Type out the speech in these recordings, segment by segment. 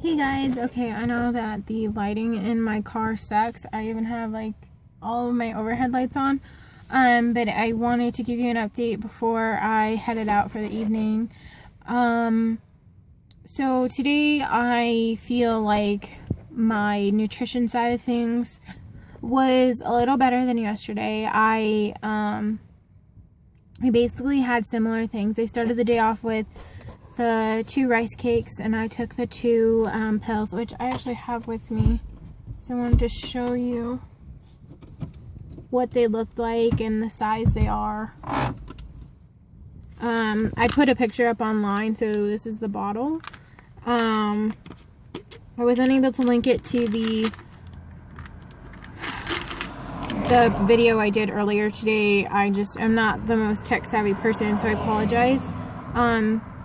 Hey guys, okay, I know that the lighting in my car sucks. I even have like all of my overhead lights on. But I wanted to give you an update before I headed out for the evening. So today I feel like my nutrition side of things was a little better than yesterday. I basically had similar things. I started the day off with the 2 rice cakes, and I took the 2 pills, which I actually have with me. So I wanted to show you what they looked like and the size they are. I put a picture up online, so this is the bottle. I was unable to link it to the video I did earlier today. I'm not the most tech savvy person, so I apologize.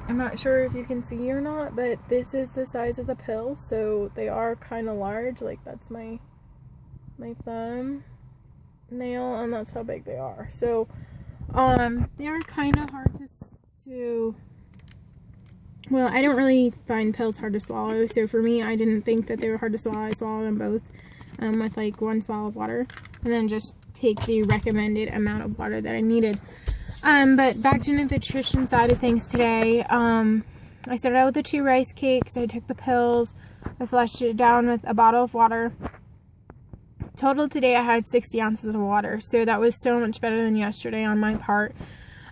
I'm not sure if you can see or not, but this is the size of the pill, so they are kind of large. Like, that's my thumb nail, and that's how big they are. So they are kind of hard to well, I don't really find pills hard to swallow, so for me, I didn't think that they were hard to swallow. I swallowed them both with like 1 swallow of water, and then just take the recommended amount of water that I needed. But back to the nutrition side of things today. I started out with the 2 rice cakes. I took the pills. I flushed it down with a bottle of water. Total today I had 60 ounces of water, so that was so much better than yesterday on my part.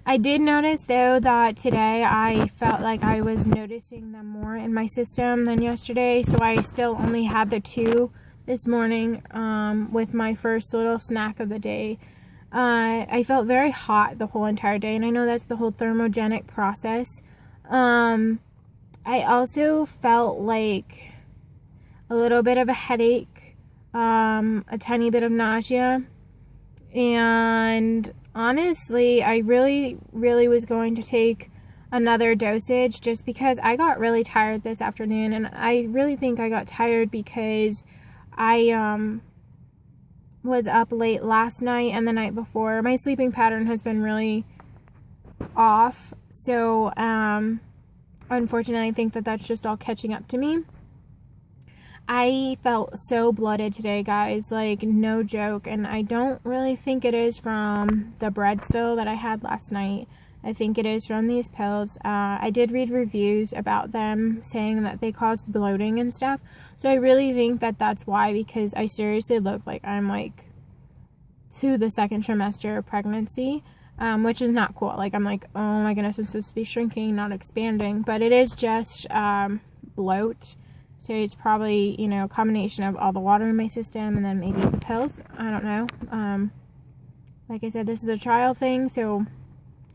I did notice though that today I felt like I was noticing them more in my system than yesterday, so I still only had the 2 this morning with my first little snack of the day. I felt very hot the whole entire day, and I know that's the whole thermogenic process. I also felt like a little bit of a headache, a tiny bit of nausea, and honestly, I really was going to take another dosage just because I got really tired this afternoon, and I really think I got tired because I was up late last night and the night before. My sleeping pattern has been really off, so unfortunately I think that that's just all catching up to me. I felt so bloated today, guys, like no joke, and I don't really think it is from the bread still that I had last night. I think it is from these pills. I did read reviews about them saying that they cause bloating and stuff. So I really think that that's why, because I seriously look like I'm like to the 2nd trimester of pregnancy, which is not cool. Like, I'm like, oh my goodness, I'm supposed to be shrinking, not expanding. But it is just bloat. So it's probably, you know, a combination of all the water in my system and then maybe the pills. I don't know. Like I said, this is a trial thing, so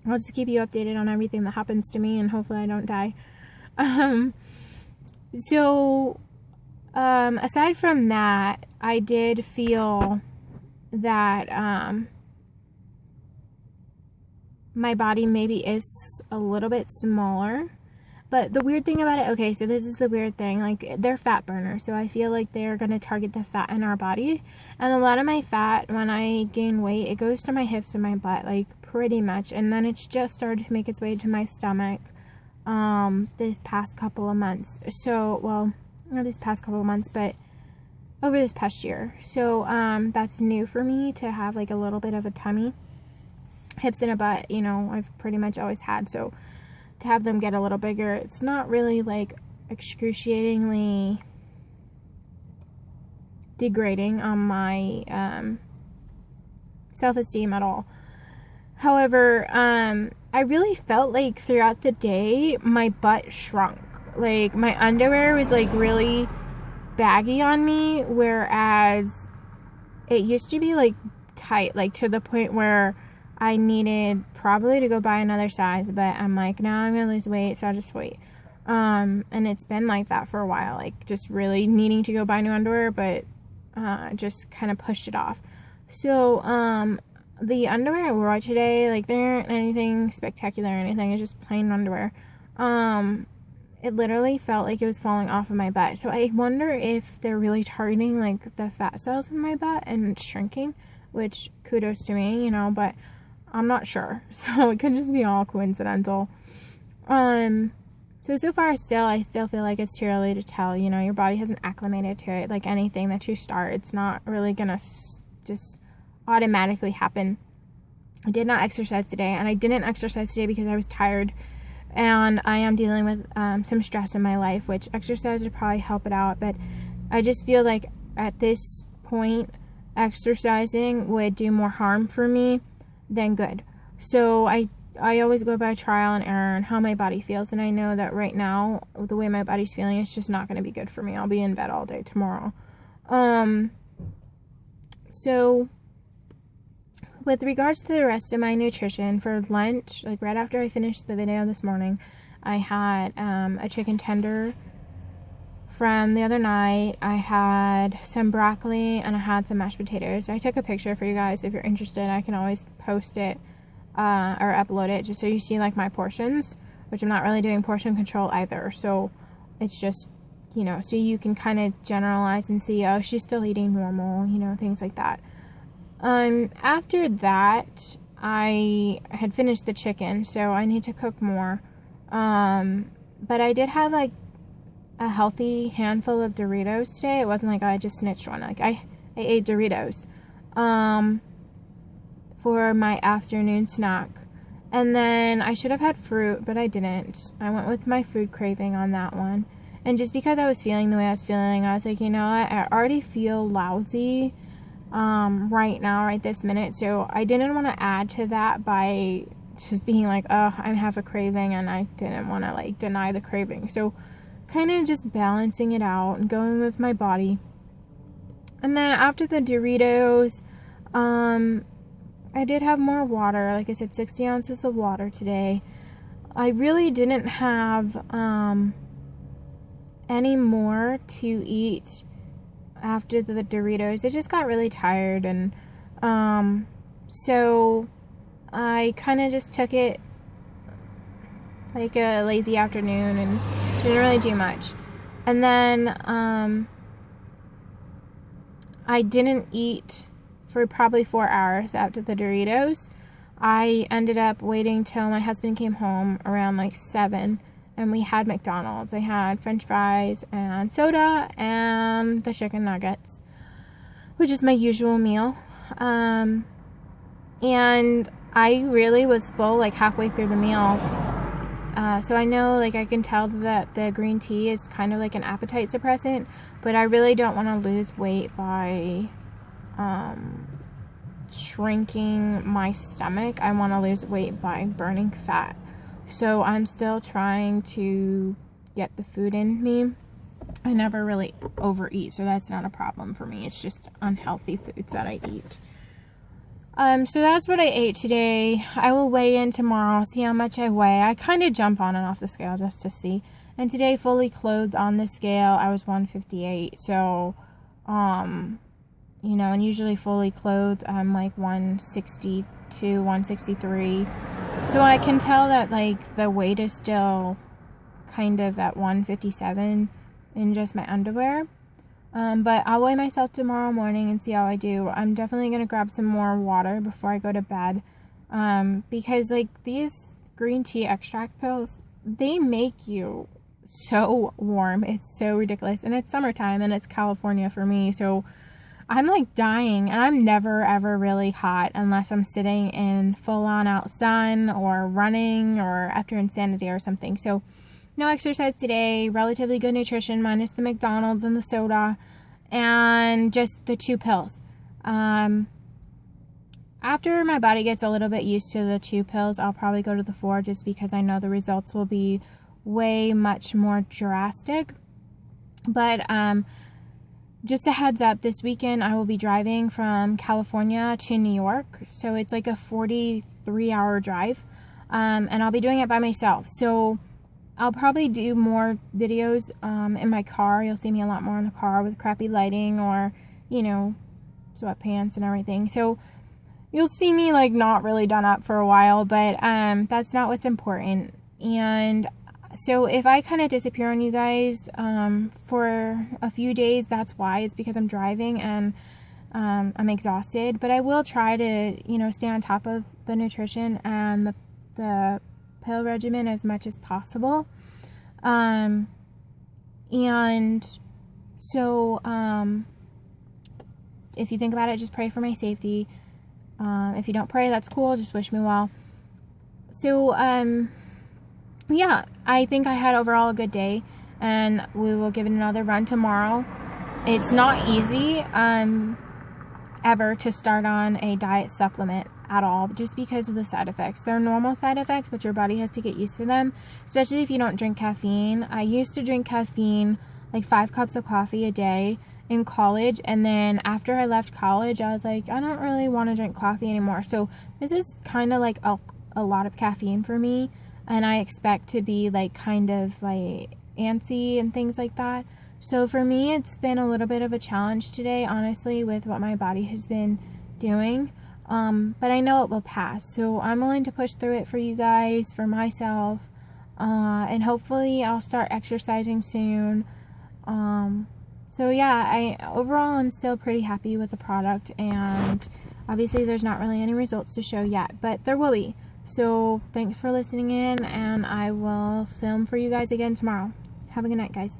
I'll just keep you updated on everything that happens to me, and hopefully I don't die. Aside from that, I did feel that my body maybe is a little bit smaller. But the weird thing about it, okay, so this is the weird thing, like, they're fat burners, so I feel like they're going to target the fat in our body, and a lot of my fat, when I gain weight, it goes to my hips and my butt, like, pretty much, and then it's just started to make its way to my stomach, this past couple of months, so, well, not this past couple of months, but over this past year, so, that's new for me, to have, like, a little bit of a tummy, hips and a butt, you know, I've pretty much always had, so to have them get a little bigger, it's not really like excruciatingly degrading on my self-esteem at all. However, I really felt like throughout the day my butt shrunk. Like, my underwear was like really baggy on me, whereas it used to be like tight, like to the point where I needed probably to go buy another size, but I'm like, now I'm gonna lose weight, so I'll just wait. And it's been like that for a while, like just really needing to go buy new underwear, but just kind of pushed it off. So the underwear I wore today, like, they aren't anything spectacular or anything, it's just plain underwear. It literally felt like it was falling off of my butt, so I wonder if they're really targeting like the fat cells in my butt and shrinking, which kudos to me, you know, but I'm not sure, so it could just be all coincidental. So far I still feel like it's too early to tell. You know, your body hasn't acclimated to it. Like anything that you start, it's not really gonna just automatically happen. I did not exercise today, and I didn't exercise today because I was tired, and I am dealing with some stress in my life, which exercise would probably help it out, but I just feel like at this point exercising would do more harm for me than good. So I always go by trial and error and how my body feels, and I know that right now the way my body's feeling is just not going to be good for me. I'll be in bed all day tomorrow. So with regards to the rest of my nutrition, for lunch, like right after I finished the video this morning, I had a chicken tender from the other night. I had some broccoli and I had some mashed potatoes. I took a picture for you guys. If you're interested, I can always post it or upload it just so you see like my portions, which I'm not really doing portion control either. So it's just, you know, so you can kind of generalize and see, oh, she's still eating normal, you know, things like that. After that, I had finished the chicken, so I need to cook more. But I did have like a healthy handful of Doritos today. It wasn't like I just snitched one. Like I ate Doritos for my afternoon snack. And then I should have had fruit, but I didn't. I went with my food craving on that one. And just because I was feeling the way I was feeling, I was like, you know what? I already feel lousy right now, right this minute. So I didn't want to add to that by just being like, oh, I have a craving, and I didn't want to like deny the craving. So kind of just balancing it out and going with my body. And then after the Doritos, I did have more water. Like I said, 60 ounces of water today. I really didn't have any more to eat after the Doritos. I just got really tired, and so I kind of just took it like a lazy afternoon and didn't really do much. And then I didn't eat for probably 4 hours after the Doritos. I ended up waiting till my husband came home around like 7, and we had McDonald's. I had french fries and soda and the chicken nuggets, which is my usual meal. And I really was full like halfway through the meal. So I know, like, I can tell that the green tea is kind of like an appetite suppressant, but I really don't want to lose weight by shrinking my stomach. I want to lose weight by burning fat. So I'm still trying to get the food in me. I never really overeat, so that's not a problem for me. It's just unhealthy foods that I eat. So that's what I ate today. I will weigh in tomorrow, see how much I weigh. I kind of jump on and off the scale just to see. And today, fully clothed on the scale, I was 158. So, you know, and usually fully clothed, I'm like 162, 163. So I can tell that, like, the weight is still kind of at 157 in just my underwear. But I'll weigh myself tomorrow morning and see how I do. I'm definitely going to grab some more water before I go to bed. Because, like, these green tea extract pills, they make you so warm. It's so ridiculous. And it's summertime, and it's California for me. So I'm, like, dying. And I'm never, ever really hot unless I'm sitting in full-on out sun or running or after Insanity or something. So no exercise today, relatively good nutrition minus the McDonald's and the soda, and just the 2 pills. After my body gets a little bit used to the 2 pills, I'll probably go to the 4 just because I know the results will be way much more drastic. But just a heads up, this weekend I will be driving from California to New York. So it's like a 43-hour drive, and I'll be doing it by myself. So I'll probably do more videos in my car. You'll see me a lot more in the car with crappy lighting or, you know, sweatpants and everything. So you'll see me, like, not really done up for a while, but that's not what's important. And so if I kind of disappear on you guys for a few days, that's why. It's because I'm driving and I'm exhausted. But I will try to, you know, stay on top of the nutrition and the pill regimen as much as possible. And so, if you think about it, just pray for my safety. If you don't pray, that's cool. Just wish me well. So, yeah, I think I had overall a good day, and we will give it another run tomorrow. It's not easy, ever to start on a diet supplement at all, just because of the side effects. They're normal side effects, but your body has to get used to them, especially if you don't drink caffeine. I used to drink caffeine, like 5 cups of coffee a day in college, and then after I left college, I was like, I don't really want to drink coffee anymore. So this is kind of like a lot of caffeine for me, and I expect to be like kind of like antsy and things like that. So for me, it's been a little bit of a challenge today, honestly, with what my body has been doing. But I know it will pass. So I'm willing to push through it for you guys, for myself. And hopefully I'll start exercising soon. So yeah, overall I'm still pretty happy with the product. And obviously there's not really any results to show yet, but there will be. So thanks for listening in, and I will film for you guys again tomorrow. Have a good night, guys.